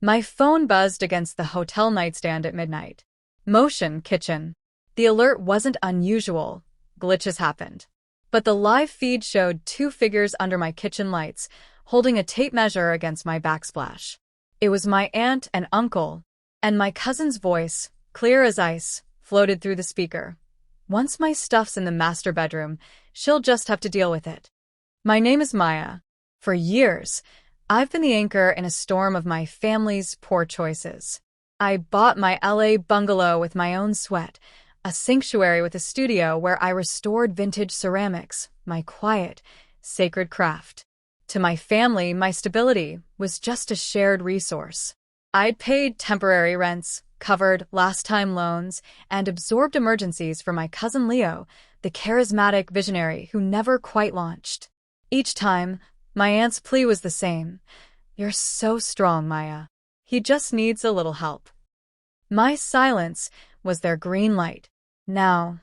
My phone buzzed against the hotel nightstand at midnight. Motion kitchen. The alert wasn't unusual. Glitches happened. But the live feed showed two figures under my kitchen lights, holding a tape measure against my backsplash. It was my aunt and uncle, and my cousin's voice, clear as ice, floated through the speaker. Once my stuff's in the master bedroom, she'll just have to deal with it. My name is Maya. For years, I've been the anchor in a storm of my family's poor choices. I bought my LA bungalow with my own sweat, a sanctuary with a studio where I restored vintage ceramics, my quiet, sacred craft. To my family, my stability was just a shared resource. I'd paid temporary rents, covered last-time loans, and absorbed emergencies for my cousin Leo, the charismatic visionary who never quite launched. Each time, my aunt's plea was the same. "You're so strong, Maya. He just needs a little help." My silence was their green light. Now,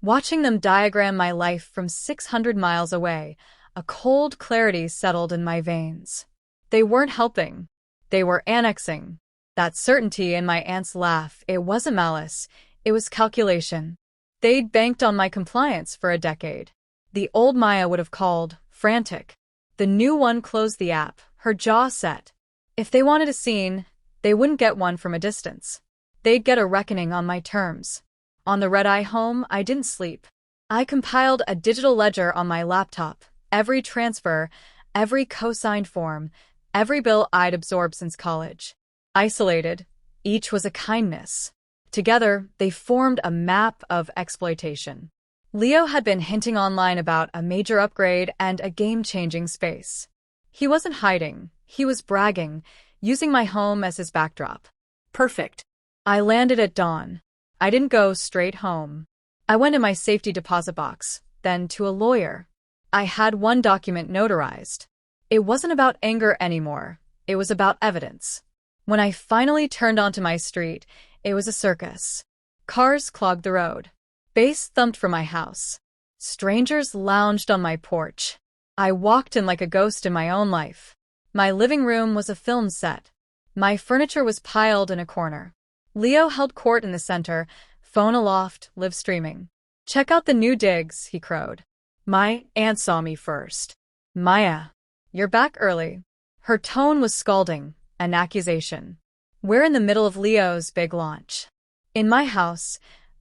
watching them diagram my life from 600 miles away, a cold clarity settled in my veins. They weren't helping. They were annexing. That certainty in my aunt's laugh, it wasn't malice, it was calculation. They'd banked on my compliance for a decade. The old Maya would have called, frantic. The new one closed the app, her jaw set. If they wanted a scene, they wouldn't get one from a distance. They'd get a reckoning on my terms. On the red-eye home, I didn't sleep. I compiled a digital ledger on my laptop. Every transfer, every co-signed form, every bill I'd absorbed since college. Isolated, each was a kindness. Together, they formed a map of exploitation. Leo had been hinting online about a major upgrade and a game-changing space. He wasn't hiding, he was bragging, using my home as his backdrop. Perfect. I landed at dawn. I didn't go straight home. I went to my safety deposit box, then to a lawyer. I had one document notarized. It wasn't about anger anymore. It was about evidence. When I finally turned onto my street, it was a circus. Cars clogged the road. Bass thumped from my house. Strangers lounged on my porch. I walked in like a ghost in my own life. My living room was a film set. My furniture was piled in a corner. Leo held court in the center, phone aloft, live streaming. "Check out the new digs," he crowed. My aunt saw me first. "Maya, you're back early." Her tone was scalding, an accusation. "We're in the middle of Leo's big launch." "In my house,"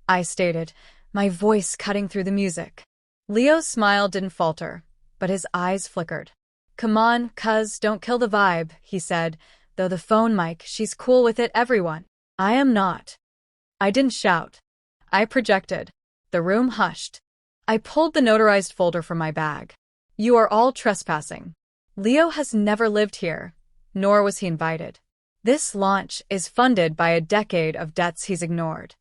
I stated, my voice cutting through the music. Leo's smile didn't falter, but his eyes flickered. "Come on, cuz, don't kill the vibe," he said, though the phone mic, "She's cool with it, everyone." I am not. I didn't shout. I projected. The room hushed. I pulled the notarized folder from my bag. "You are all trespassing. Leo has never lived here, nor was he invited. This launch is funded by a decade of debts he's ignored."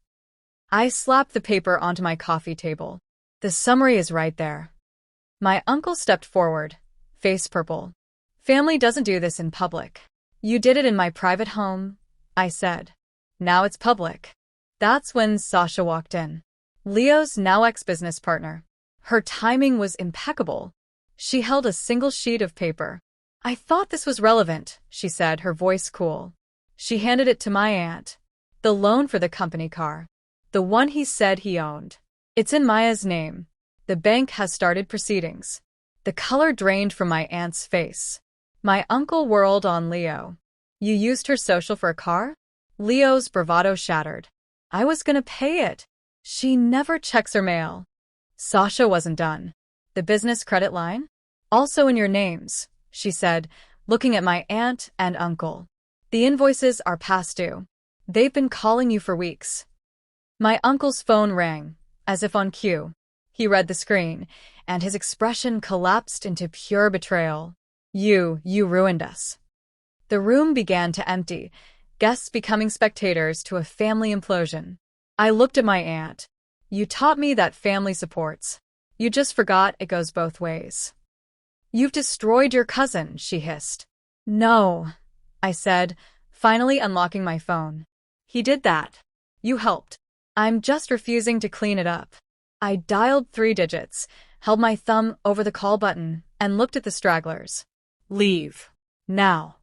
I slapped the paper onto my coffee table. "The summary is right there." My uncle stepped forward, face purple. "Family doesn't do this in public. You did it in my private home," I said. "Now it's public." That's when Sasha walked in. Leo's now ex-business partner. Her timing was impeccable. She held a single sheet of paper. "I thought this was relevant," she said, her voice cool. She handed it to my aunt. "The loan for the company car. The one he said he owned. It's in Maya's name. The bank has started proceedings." The color drained from my aunt's face. My uncle whirled on Leo. "You used her social for a car?" Leo's bravado shattered. "I was gonna pay it. She never checks her mail." Sasha wasn't done. "The business credit line? Also in your names," she said, looking at my aunt and uncle. "The invoices are past due. They've been calling you for weeks." My uncle's phone rang, as if on cue. He read the screen, and his expression collapsed into pure betrayal. You ruined us." The room began to empty, guests becoming spectators to a family implosion. I looked at my aunt. "You taught me that family supports. You just forgot it goes both ways." "You've destroyed your cousin," she hissed. "No," I said, finally unlocking my phone. "He did that. You helped. I'm just refusing to clean it up." I dialed 3 digits, held my thumb over the call button, and looked at the stragglers. "Leave. Now."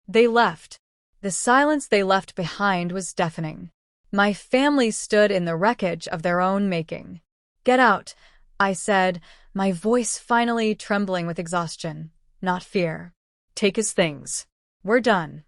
They left. The silence they left behind was deafening. My family stood in the wreckage of their own making. "Get out," I said, my voice finally trembling with exhaustion, not fear. "Take his things. We're done."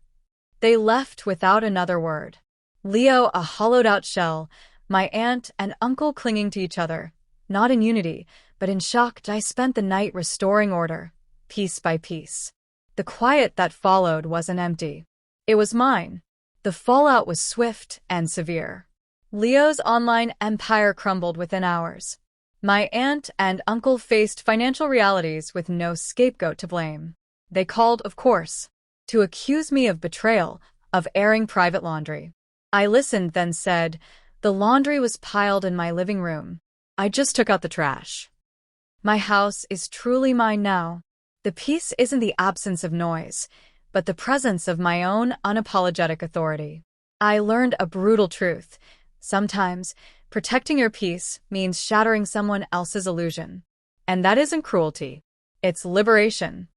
They left without another word. Leo, a hollowed-out shell, my aunt and uncle clinging to each other, not in unity, but in shock. I spent the night restoring order, piece by piece. The quiet that followed wasn't empty. It was mine. The fallout was swift and severe. Leo's online empire crumbled within hours. My aunt and uncle faced financial realities with no scapegoat to blame. They called, of course, to accuse me of betrayal, of airing private laundry. I listened, then said, "The laundry was piled in my living room. I just took out the trash. My house is truly mine now." The peace isn't the absence of noise, but the presence of my own unapologetic authority. I learned a brutal truth. Sometimes, protecting your peace means shattering someone else's illusion. And that isn't cruelty. It's liberation.